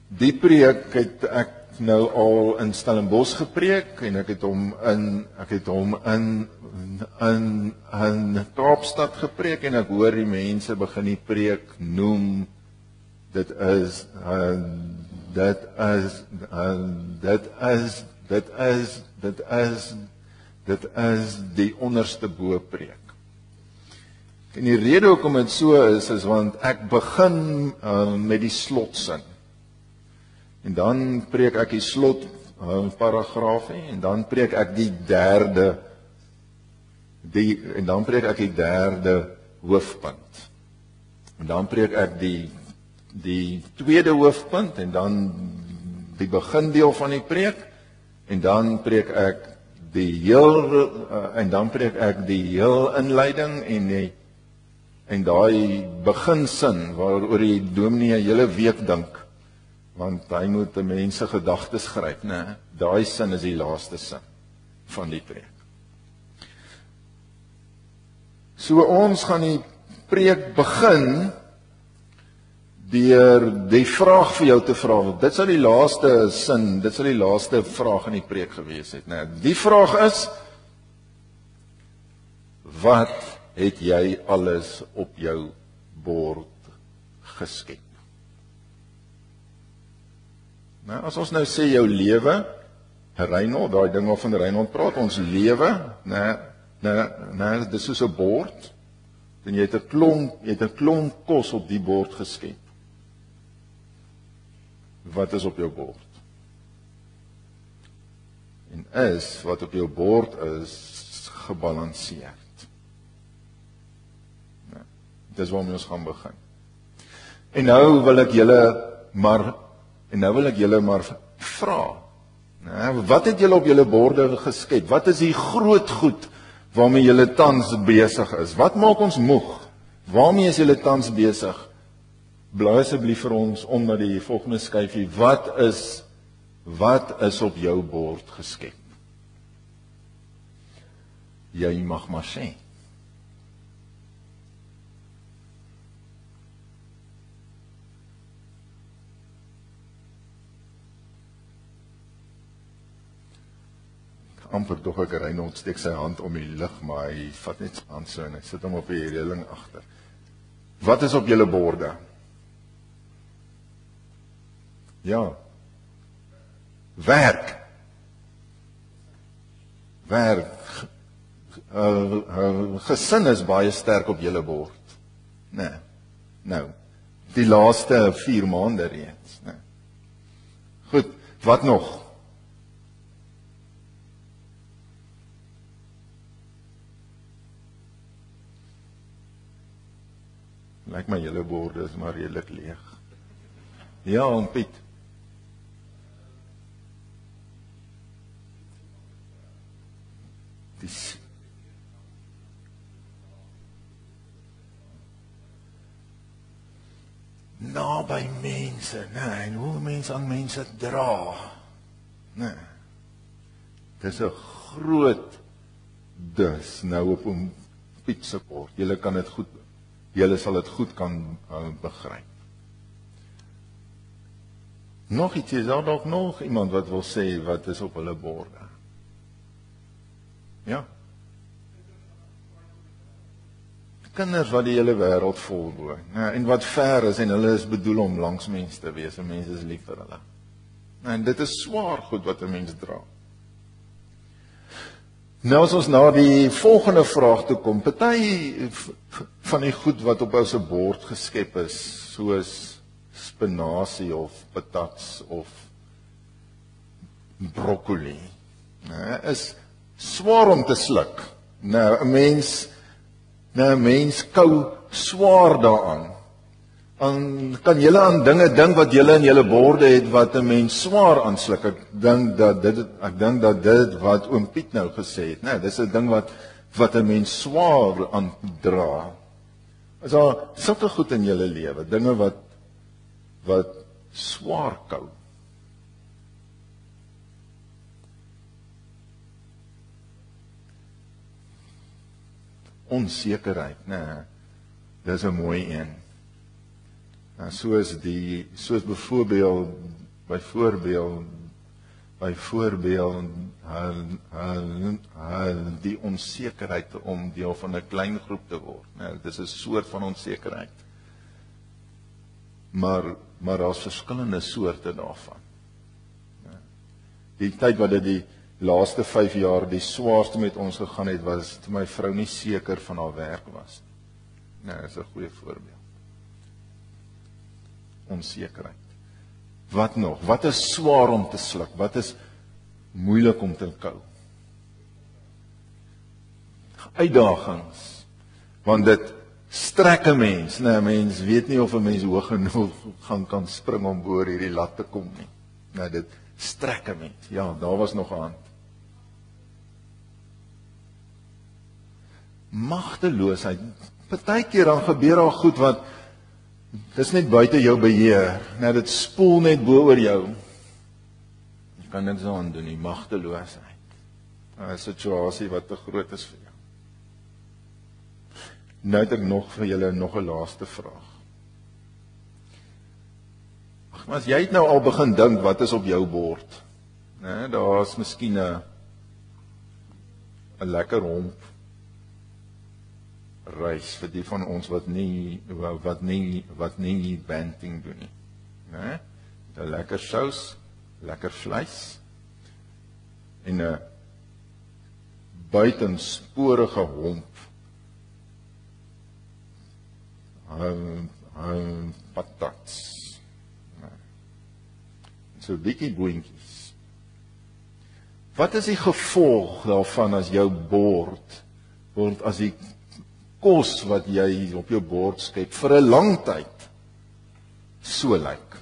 Die preek het ek nou al in Stellenbosch gepreek en ek het hom in Kaapstad gepreek en ek hoor die mense begin die preek noem dit is die onderste bo preek. En die rede hoekom dit so is want ek begin met die slotsin. En dan preek ek die slot paragraaf en dan preek ek die derde hoofpunt. En dan preek ek die tweede hoofpunt en dan die begindeel van die preek en dan preek ek die heel inleiding en daai beginsin waaroor die dominee 'n hele week dink. Want hy moet die mense gedagtes gryp, né? Daai sin is die laaste sin van die preek. So ons gaan die preek begin deur die vraag vir jou te vra. Dit sal die laaste sin, dit sal die laaste vraag in die preek gewees het, né? Die vraag is: wat het jy alles op jou bord geskep? Nou, as ons nou sê jou lewe, Reinhold, daai ding waarvan Reinhold praat, ons lewe, dit is soos 'n bord, en jy het 'n klomp kos op die bord geskep. Wat is op jou bord? En is wat op jou bord is gebalanseerd. Nou, dis waarmee ons gaan begin. En nou wil ek julle maar vra. Wat het julle op julle borde geskep? Wat is die groot goed waarmee julle tans besig is? Wat maak ons moeg? Waarmee is julle tans besig? Blaai asseblief vir ons om na die volgende skyfie. Wat is op jou bord geskep? Jy mag maar sê. Amper tog ek Reinhold steek sy hand om die lig, maar hy vat net sy hand so en hy sit hom op die reëling agter. Wat is op julle borde? Ja. Werk. Gesin is baie sterk op julle bord. Nee. Nou, die laaste 4 maande reeds, nee. Goed, wat nog? Lyk my julle borde is maar redelik leeg. Ja, oom Piet. Naby mense, en hoe mense aan mense dra. Dis 'n groot dus nou op oom Piet se bord. Julle sal dit goed kan begryp. Nog iets, is daar dalk nog iemand wat wil sê wat is op hulle borde? Ja. Kinders wat die hele wêreld volwoon, en wat ver is en hulle is bedoel om langs mense te wees en mense is lief vir hulle. En dit is swaar goed wat 'n mens dra. Nou as ons na die volgende vraag toe kom, party van die goed wat op ons bord geskep is, soos spinasie of patats of broccoli, is swaar om te sluk. Nou 'n mens kou swaar daaraan. Kan julle aan dinge dink wat julle in julle borde het wat 'n mens swaar aansluk? Ek dink dat dit wat oom Piet nou gesê het, dis 'n ding wat 'n mens swaar aandra. Is daar sulke goed in julle lewe, dinge wat swaar kou? Onsekerheid, dis 'n mooi een. Soos byvoorbeeld Byvoorbeeld die onsekerheid om deel van 'n klein groep te word. Dit is 'n soort van onsekerheid. Maar daar's verskillende soorte daarvan. Die tyd wat dit die laaste 5 jaar die swaarste met ons gegaan het, was toe my vrou nie seker van haar werk was. Dit is 'n goeie voorbeeld. Onsekerheid. Wat nog? Wat is swaar om te sluk? Wat is moeilik om te kou? Uitdagings. Want dit strek 'n mens. 'n Mens weet nie of 'n mens hoog genoeg kan spring om bo hierdie lat te kom nie. Dit strek 'n mens. Ja, daar was nog 'n hand. Magteloosheid. Partykeer dan gebeur daar goed wat dis net buite jou beheer. Dit spoel net bo oor jou. Jy kan niks aan doen nie, magteloosheid. 'n Situasie wat te groot is vir jou. Nou het ek nog vir julle nog 'n laaste vraag. Maar as jy het nou al begin dink wat is op jou bord? Daar's miskien 'n lekker homp rys vir die van ons wat nie banting doen nie. 'n Lekker sous, lekker vleis en 'n buitensporige homp. Patats. So 'n bietjie boontjies. Wat is die gevolg daarvan as jou bord word as die kos wat jy op jou bord skep vir 'n lang tyd so lyk?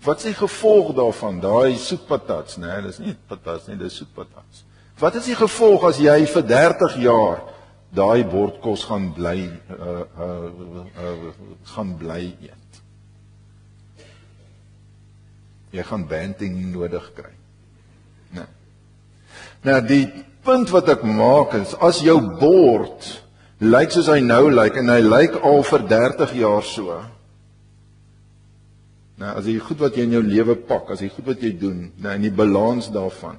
Wat is die gevolg daarvan? Daai soetpatats, dis nie patats nie, dis soetpatats. Wat is die gevolg as jy vir 30 jaar daai bord kos gaan bly eet? Jy gaan banting nodig kry. Die punt wat ek maak is, as jou bord lyk soos hy nou lyk, en hy lyk al vir 30 jaar so, as die goed wat jy in jou lewe pak, as die goed wat jy doen, en die balans daarvan,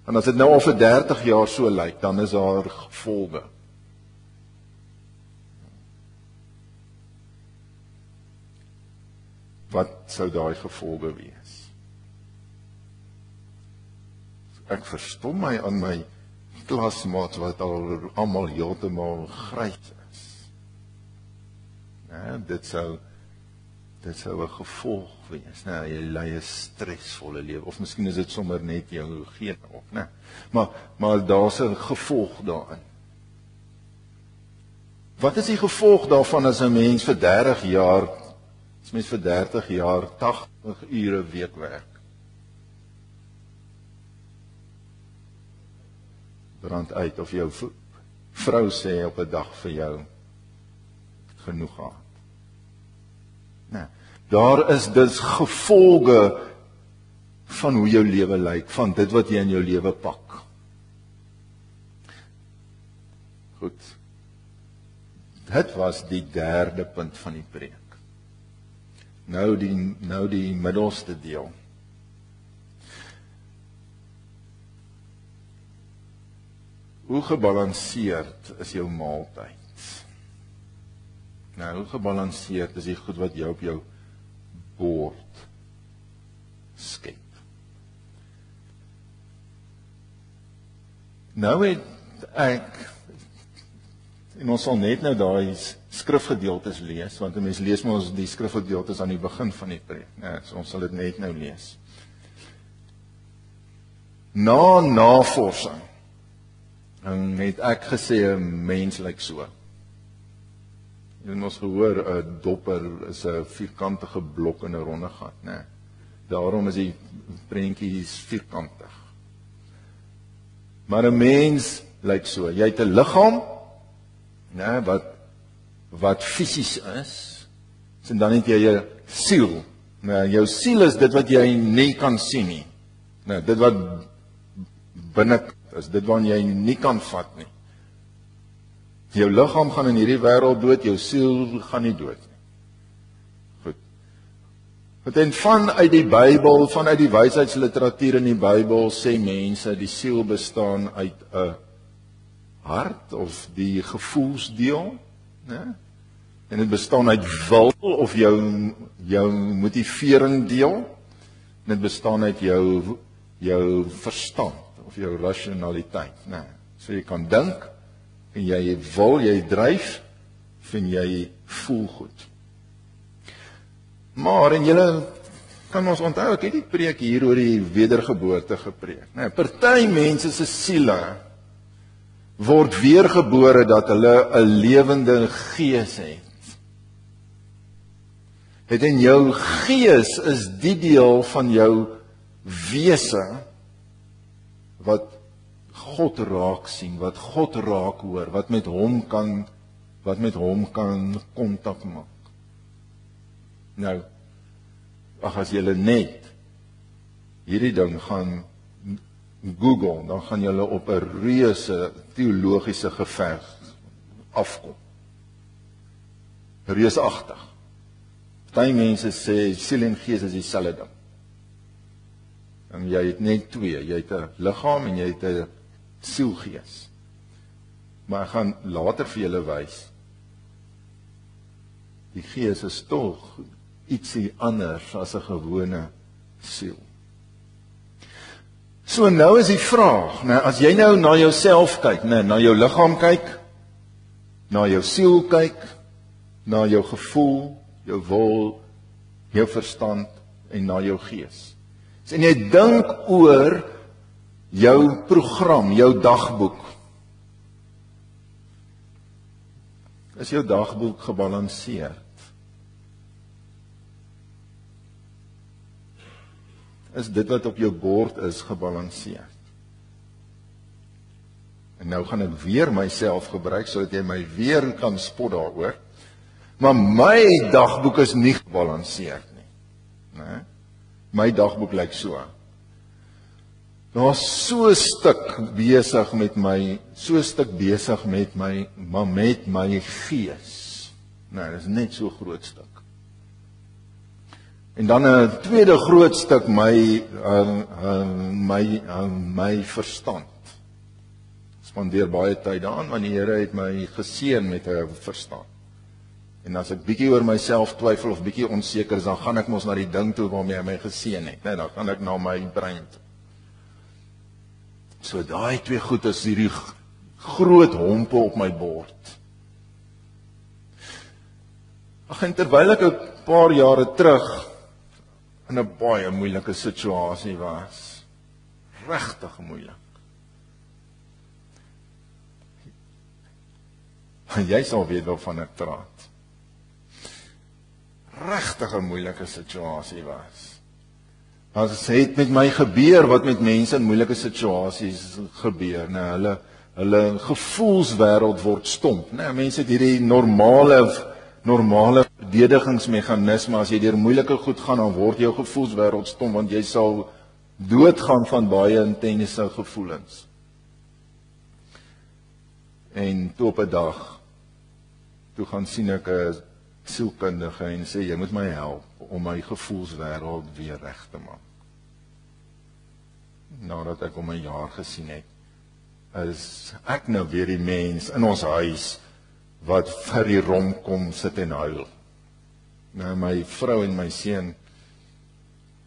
en as dit nou al vir 30 jaar so lyk, dan is daar gevolge. Wat sou daai gevolge wees? Ek verstom my aan my klasmaats wat al almal heeltemal grys is. Dit sou 'n gevolg wees. Jy lei 'n stresvolle lewe, of miskien is dit sommer net jou gene op, maar daar's 'n gevolg daarin. Wat is die gevolg daarvan as 'n mens vir 30 jaar 80 ure week werk? Brand uit, of jou vrou sê op 'n dag vir jou genoeg gehad. Daar is dus gevolge van hoe jou lewe lyk, van dit wat jy in jou lewe pak. Goed. Dit was die derde punt van die preek. Nou die middelste deel. Hoe gebalanseerd is jou maaltyd? Hoe gebalanseerd is die goed wat jy op jou bord skep? Nou het ek, en ons sal net nou daai skrifgedeeltes lees, want 'n mens lees mos die skrifgedeeltes aan die begin van die preek. So ons sal dit net nou lees. Na navorsing het ek gesê 'n mens lyk so. Jy het ons gehoor, 'n dopper is 'n vierkantige blok in 'n ronde gat, Daarom is die prentjies vierkantig. Maar 'n mens lyk so. Jy het 'n liggaam, wat fisies is, en dan het jy 'n siel. Jou siel is dit wat jy nie kan sien nie. Dit wat binne is, dit wat jy nie kan vat nie. Jou liggaam gaan in hierdie wêreld dood, jou siel gaan nie dood nie. Goed. En vanuit die Bybel, vanuit die wysheidsliteratuur in die Bybel, sê mense, die siel bestaan uit 'n hart, of die gevoelsdeel, né? En dit bestaan uit wil, of jou motivering deel, en dit bestaan uit jou verstand, of jou rationaliteit, né? So jy kan dink, en jy wil, jy dryf, en jy voel goed. Maar, en julle kan ons onthou, ek het die preek hier oor die wedergeboorte gepreek. Nee, party mense se siele word weergebore dat hulle 'n lewende gees het. En jou gees is die deel van jou wese wat God raak sien, wat God raak hoor, wat met hom kan kontak maak. Nou, as julle net hierdie ding gaan Google, dan gaan julle op 'n reuse teologiese geveg afkom. Reusagtig. Party mense sê siel en gees is dieselfde ding. En jy het net twee, jy het 'n liggaam en jy het 'n sielgees. Maar ek gaan later vir julle wys. Die gees is tog ietsie anders as 'n gewone siel. So nou is die vraag, as jy nou na jouself kyk, na jou liggaam kyk, na jou siel kyk, na jou gevoel, jou wil, jou verstand en na jou gees. En jy dink oor jou program, jou dagboek. Is jou dagboek gebalanseerd? Is dit wat op jou bord is gebalanseerd? En nou gaan ek weer myself gebruik, sodat jy my weer kan spot daaroor. Maar my dagboek is nie gebalanseerd nie. My dagboek lyk so. Daar's so 'n stuk besig met my, maar met my gees. Dit is net so groot stuk. En dan 'n tweede groot stuk my verstand. Spandeer baie tyd daaraan, want die Here het my geseën met 'n verstand. En as ek bietjie oor myself twyfel of bietjie onseker is, dan gaan ek mos na die ding toe waarmee hy my geseën het. Dan gaan ek na my brein toe. So daai twee goed is hierdie groot hompe op my bord. En terwyl ek 'n paar jare terug in 'n baie moeilike situasie was, regtig moeilik. Jy sal weet waarvan ek praat. Regtig 'n moeilike situasie was. As het met my gebeur wat met mense in moeilike situasies gebeur, hulle gevoelswêreld word stomp. Mense het hierdie normale verdedigingsmeganisme. As jy deur moeilike goed gaan, dan word jou gevoelswêreld stomp, want jy sal doodgaan van baie intense gevoelens. En toe op 'n dag, toe gaan sien ek 'n sielkundige en sê, jy moet my help om my gevoelswêreld weer reg te maak. Nadat ek om 'n jaar gesien het, is ek nou weer die mens in ons huis wat vir die romkom sit en huil. My vrou en my seun,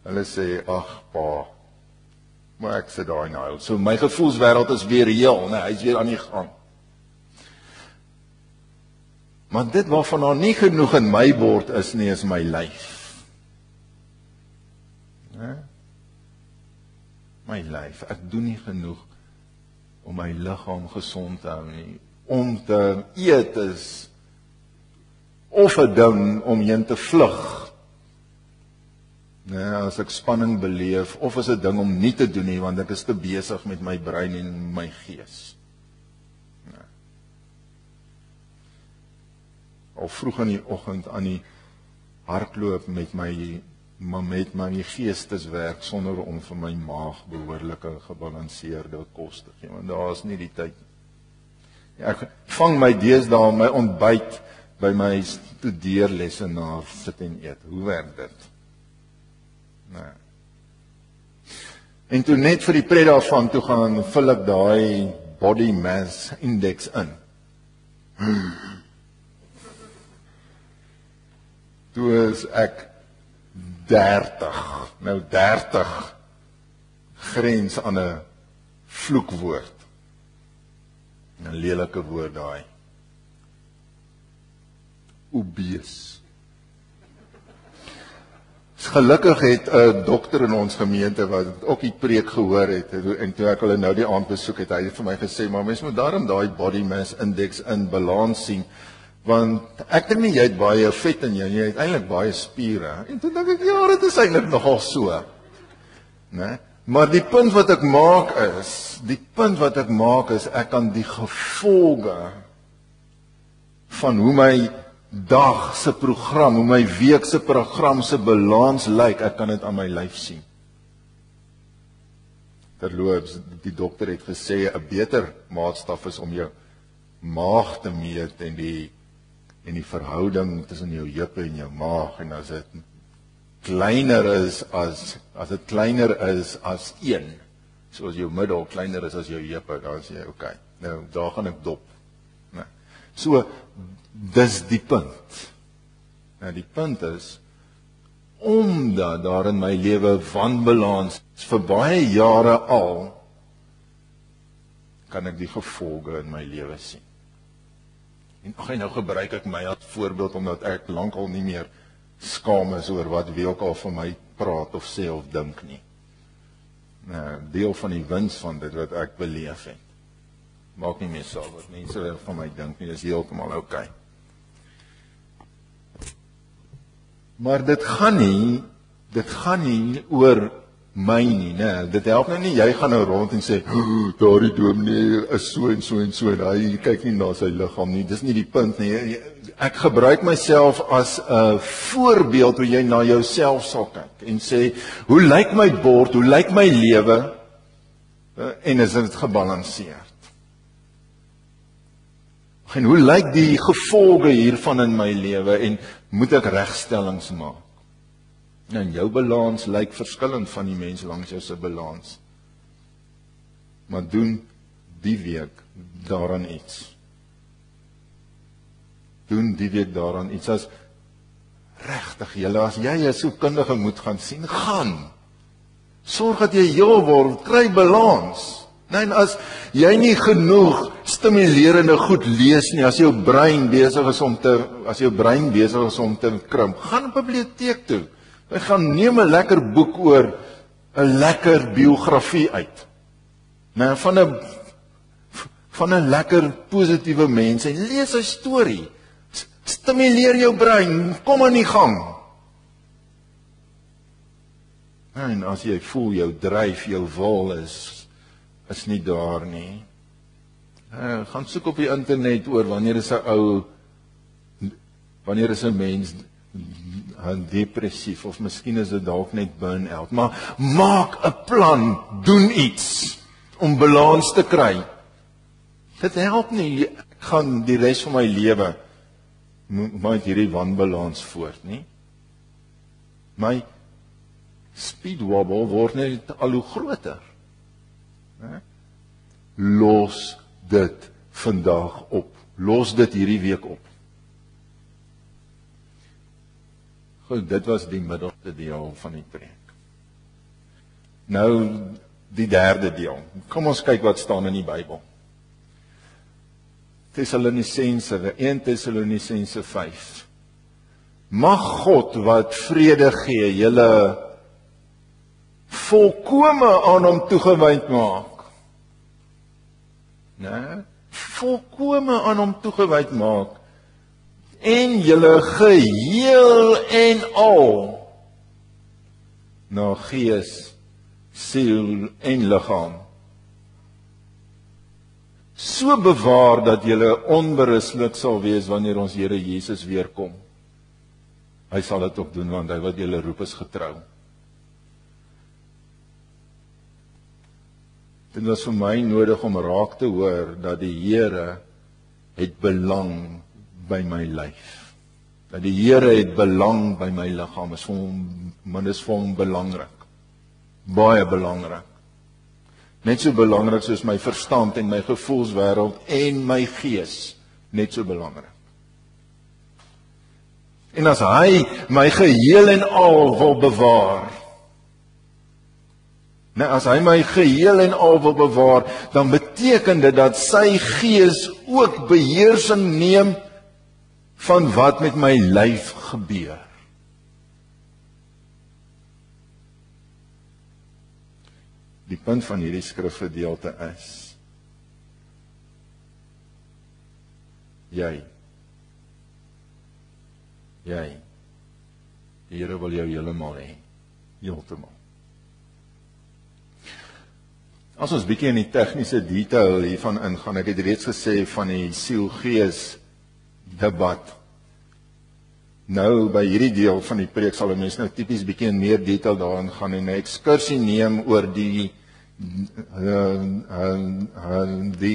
hulle sê, ag pa, maar ek sit daar en huil. So my gevoelswêreld is weer heel, hy is weer aan die gang. Maar dit waarvan daar nie genoeg in my bord is nie, is my lyf. My lyf, ek doen nie genoeg om my liggaam gesond te hou nie. Om te eet is of 'n ding om heen te vlug. As ek spanning beleef, of is 'n ding om nie te doen nie, want ek is te besig met my brein en my gees. Of vroeg in die oggend aan die hardloop met my geesteswerk sonder om vir my maag behoorlike gebalanseerde kos te gee, want daar is nie die tyd. Ek vang my deesdae my ontbyt by my studeerlesenaar sit en eet. Hoe werk dit? Nee. En toe net vir die pret daarvan toe gaan vul ek daai body mass index in. Toe is ek 30. Nou 30 grens aan 'n vloekwoord. 'n lelike woord daai. Obese. Gelukkig het 'n dokter in ons gemeente wat ook die preek gehoor het en toe ek hulle nou die aand besoek het, hy het vir my gesê, maar mens moet daarom daai body mass index in balans sien, want ek dink nie jy het baie vet in jou, jy het eintlik baie spiere. En toe dink ek, ja, dit is eintlik nogal so. Né? Maar die punt wat ek maak is, ek kan die gevolge van hoe my dag se program, hoe my week se program se balans lyk, ek kan dit aan my lyf sien. Terloops, die dokter het gesê 'n beter maatstaf is om jou maag te meet en die verhouding tussen jou heupe en jou maag, en as dit kleiner is as 1, soos jou middel kleiner is as jou heupe, dan sê jy, okay, nou daar gaan ek dop. Nee. So, dis die punt. Nou die punt is, omdat daar in my lewe wanbalans vir baie jare al, kan ek die gevolge in my lewe sien. En nou gebruik ek my as voorbeeld, omdat ek lankal nie meer skaam is oor wat wie ook al van my praat of sê of dink nie. Nou, deel van die wins van dit wat ek beleef het. Maak nie meer saak wat mense van my dink nie, dis heeltemal okay. Maar dit gaan nie oor my nie, né? Dit help nou nie, jy gaan nou rond en sê, daardie dominee is so en so en so, en hy kyk nie na sy liggaam nie, dis nie die punt nie. Ek gebruik myself as 'n voorbeeld hoe jy na jouself sal kyk, en sê, hoe lyk my bord, hoe lyk my lewe, en is dit gebalanseerd? En hoe lyk die gevolge hiervan in my lewe, en moet ek regstellings maak? En jou balans lyk verskillend van die mense langs jou se balans. Maar doen die week daaraan iets. Doen die week daaraan iets. As regtig julle, as jy 'n sielkundige moet gaan sien, gaan. Sorg dat jy heel word, kry balans. Nee, en as jy nie genoeg stimulerende goed lees nie, as jou brein besig is om te krimp, gaan 'n biblioteek toe. Ek gaan neem 'n lekker boek oor 'n lekker biografie uit. Nou van 'n lekker positiewe mens, en lees 'n storie. Stimuleer jou brein, kom aan die gang. En as jy voel jou dryf, jou wil is nie daar nie. Gaan soek op die internet oor wanneer is 'n mens depressief, of miskien is dit dalk net burn-out, maar maak 'n plan, doen iets om balans te kry. Dit help nie, ek gaan die res van my lewe met hierdie wanbalans voort nie. My speed wobble word net al hoe groter. Los dit vandag op. Los dit hierdie week op. Goed, dit was die middelste deel van die preek. Nou, die derde deel. Kom ons kyk wat staan in die Bybel. 1 Tessalonisense 5. Mag God wat vrede gee, julle volkome aan hom toegewyd maak. Nee, volkome aan hom toegewyd maak, en julle geheel en al na gees, siel en liggaam so bewaar dat julle onberuslik sal wees wanneer ons Here Jesus weer kom. Hy sal dit ook doen, want hy wat julle roep is getrou. Dit was vir my nodig om raak te hoor dat die Here het belang by my lyf. Dat die Here het belang by my liggaam, is vir hom maar dis vir hom belangrik. Baie belangrik. Net so belangrik soos my verstand en my gevoelswêreld en my gees, net so belangrik. En as hy my geheel en al wil bewaar, as hy my geheel en al wil bewaar, dan beteken dit dat sy gees ook beheersing neem van wat met my lyf gebeur. Die punt van hierdie skrifgedeelte is, jy, die Here wil jou heeltemal hê, heeltemal. As ons bietjie in die tegniese detail hiervan ingaan, ek het reeds gesê van die siel-gees debat. Nou by hierdie deel van die preek sal 'n mens nou tipies bietjie in meer detail daarin gaan en 'n ekskursie neem oor die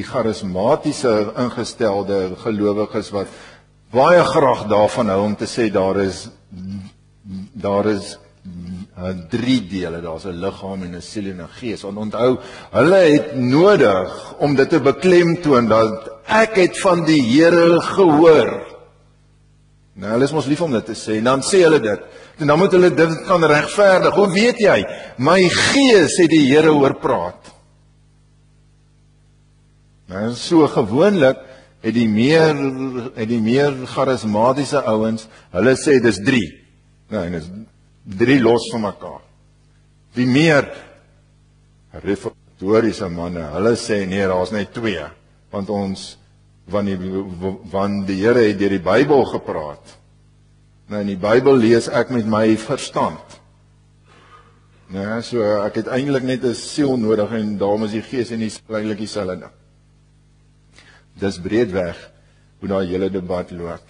charismatiese ingestelde gelowiges wat baie graag daarvan hou om te sê daar is 3 dele, daar's 'n liggaam en 'n siel en 'n gees. Want onthou, hulle het nodig om dit te beklemtoon dat ek het van die Here gehoor. Nou, hulle is mos lief om dit te sê, en dan sê hulle dit. En dan moet hulle dit kan regverdig. Hoe weet jy? My gees het die Here hoor praat. Nou, so gewoonlik het die meer charismatiese ouens, hulle sê dis 3. Nou, en dis 3 los van mekaar. Die meer reformatoriese manne, hulle sê nee, daar's net 2, want die Here het deur die Bybel gepraat. Nou in die Bybel lees ek met my verstand. Nou, so ek het eintlik net 'n siel nodig en daarom is die gees en die siel eintlik dieselfde ding. Dis breedweg hoe daai hele debat loop.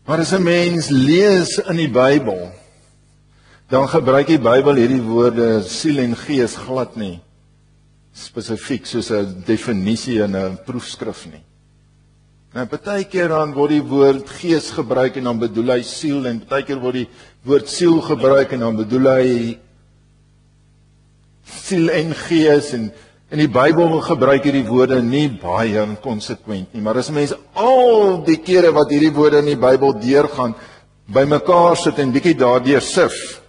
Maar as 'n mens lees in die Bybel, dan gebruik die Bybel hierdie woorde siel en gees glad nie spesifiek soos 'n definisie in 'n proefskrif nie. Nou partykeer dan word die woord gees gebruik en dan bedoel hy siel, en partykeer word die woord siel gebruik en dan bedoel hy siel en gees, en in die Bybel gebruik hierdie woorde nie baie konsekwent nie, maar as mense al die kere wat hierdie woorde in die Bybel deurgaan, bymekaar sit en bietjie daardeur sif,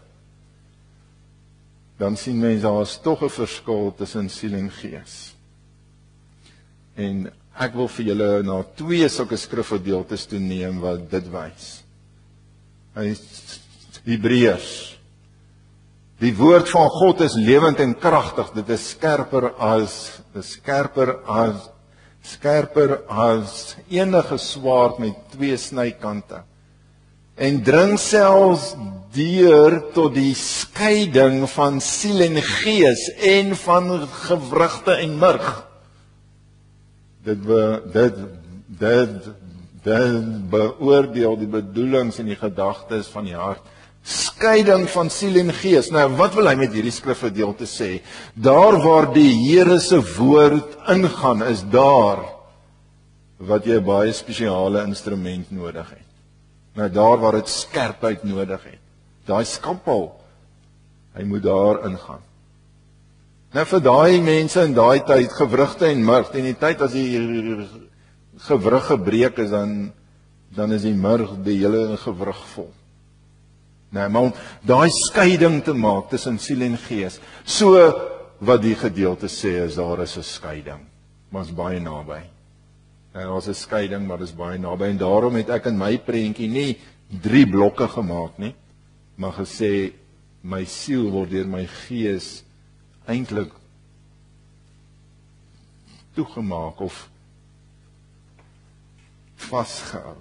dan sien mense daar is tog 'n verskil tussen siel en gees. En ek wil vir julle na 2 sulke skrifgedeeltes toe neem wat dit wys. Hebreërs. Die woord van God is lewend en kragtig. Dit is skerper as enige swaard met 2 snykante. En dring selfs deur tot die skeiding van siel en gees en van gewrigte en murg. Dit beoordeel die bedoelings en die gedagtes van die hart. Skeiding van siel en gees. Nou, wat wil hy met hierdie skrifgedeelte sê? Daar waar die Here se woord ingaan, is daar wat jy 'n baie spesiale instrument nodig het. Nou, daar waar dit skerpheid nodig het. Daai skampel, hy moet daar ingaan. Nou vir daai mense in daai tyd, gewrigte en murg, en die tyd as die gewrig gebreek is, dan is die murg die hele gewrig vol. Nou, maar om daai skeiding te maak tussen siel en gees, so wat die gedeelte sê is, daar is 'n skeiding, maar is baie naby. Daar is 'n skeiding, maar is baie naby, en daarom het ek in my prentjie nie 3 blokke gemaak nie, maar gesê, my siel word deur my gees eintlik toegemaak of vasgehou.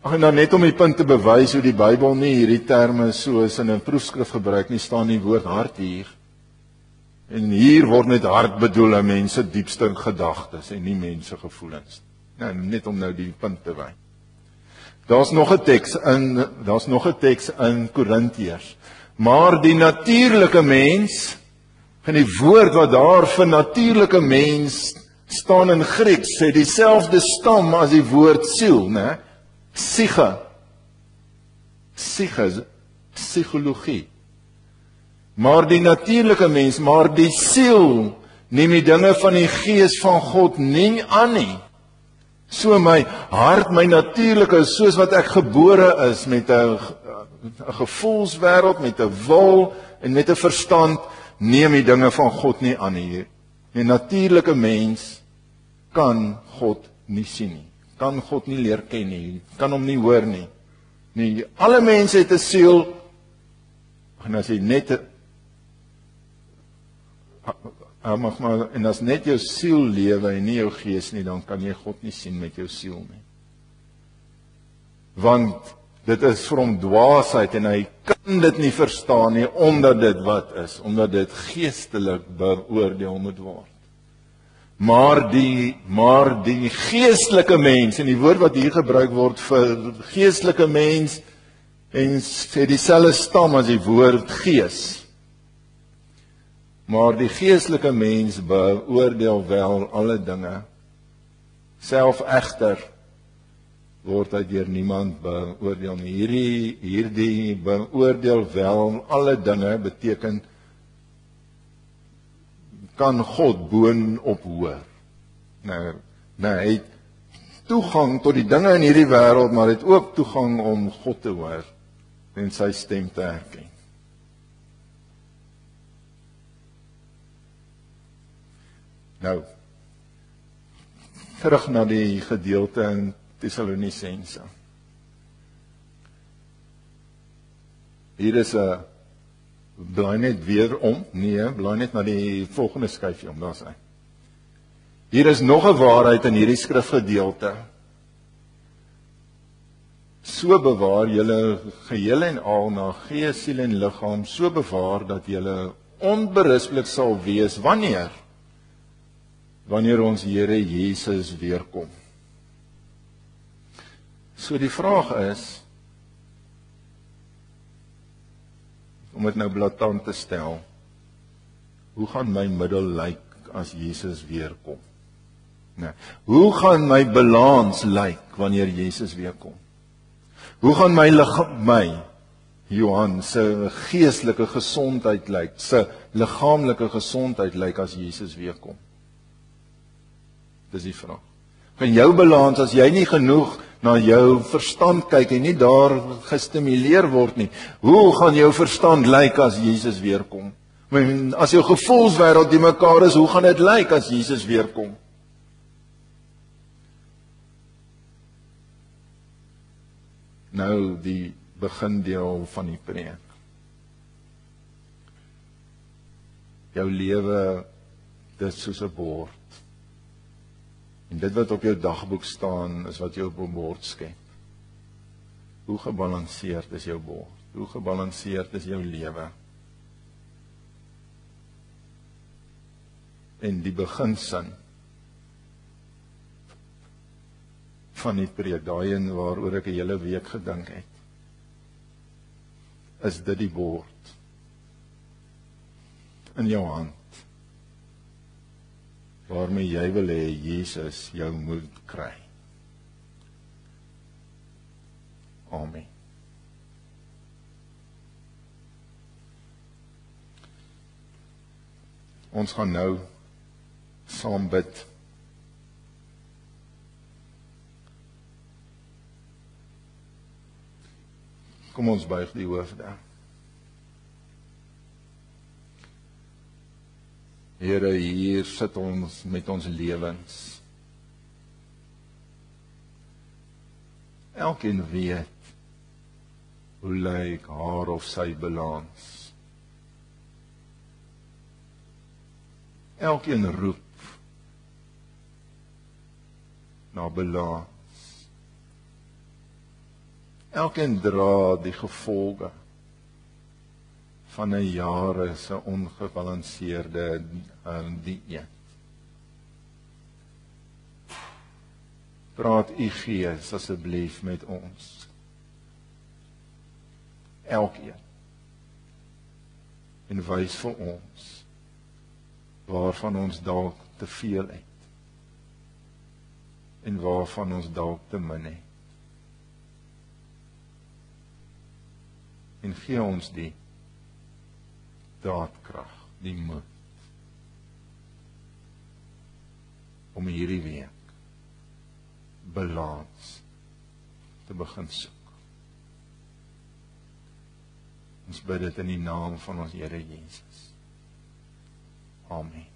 En dan net om die punt te bewys hoe die Bybel nie hierdie terme soos in 'n proefskrif gebruik nie, staan die woord hart hier. En hier word met hart bedoel mense diepste gedagtes en nie mense gevoelens. Nou, net om nou die punt te wys. Daar's nog 'n teks in Korintiërs. Maar die natuurlike mens, en die woord wat daar vir natuurlike mens staan in Grieks, sê dieselfde stam as die woord siel, né? Psiche is psigologie. Maar die natuurlike mens, maar die siel, neem die dinge van die gees van God nie aan nie. So my hart, my natuurlike is soos wat ek gebore is, met 'n gevoelswêreld, met 'n wil en met 'n verstand, neem die dinge van God nie aan nie. Die natuurlike mens kan God nie sien nie, kan God nie leer ken nie, kan hom nie hoor nie. Nee, alle mense het 'n siel, en as jy net en as net jou siel lewe en nie jou gees nie, dan kan jy God nie sien met jou siel nie. Want dit is vir hom dwaasheid en hy kan dit nie verstaan nie, omdat dit wat is, omdat dit geestelik beoordeel moet word. Maar die geestelike mens, en die woord wat hier gebruik word vir geestelike mens, en sê dieselfde stam as die woord gees. Maar die geestelike mens beoordeel wel alle dinge. Self egter word hy deur niemand beoordeel nie. Hierdie beoordeel wel alle dinge beteken kan God boonop hoor. Nou hy het toegang tot die dinge in hierdie wêreld, maar hy het ook toegang om God te hoor en sy stem te herken. Nou, terug na die gedeelte in Tessalonisense. Hier is 'n blaai net weer om, nee, blaai net na die volgende skyfie om, daar's hy. Hier is nog 'n waarheid in hierdie skrifgedeelte. So bewaar julle geheel en al na gees, siel en liggaam, so bewaar dat julle onberispelik sal wees wanneer ons Here Jesus weerkom. So die vraag is, om dit nou blaatant te stel, hoe gaan my middel lyk as Jesus weerkom? Nee, hoe gaan my balans lyk wanneer Jesus weerkom? Hoe gaan my Johan se geestelike gesondheid lyk, se liggaamlike gesondheid lyk as Jesus weerkom? Dis die vraag. Van jou balans, as jy nie genoeg na jou verstand kyk en nie daar gestimuleer word nie, hoe gaan jou verstand lyk as Jesus weerkom? As jou gevoelswêreld die mekaar is, hoe gaan dit lyk as Jesus weerkom? Nou die begindeel van die preek. Jou lewe, dit is soos 'n bord. En dit wat op jou dagboek staan, is wat jou op 'n bord skep. Hoe gebalanseerd is jou bord? Hoe gebalanseerd is jou lewe? En die beginsin van die preek, daai een waaroor ek 'n hele week gedink het, is dit die bord in jou hand, waarmee jy wil hê Jesus jou moet kry. Amen. Ons gaan nou saam bid. Kom ons buig die hoofde. Here, hier sit ons met ons lewens. Elkeen weet hoe lyk haar of sy balans. Elkeen roep na balans. Elkeen dra die gevolge van 'n jare se ongebalanseerde dieet. Praat u Gees asseblief met ons. Elkeen. En wys vir ons waarvan ons dalk te veel het. En waarvan ons dalk te min het. en gee ons die daadkrag, die moed, om hierdie week balans te begin soek. Ons bid dit in die naam van ons Here Jesus. Amen.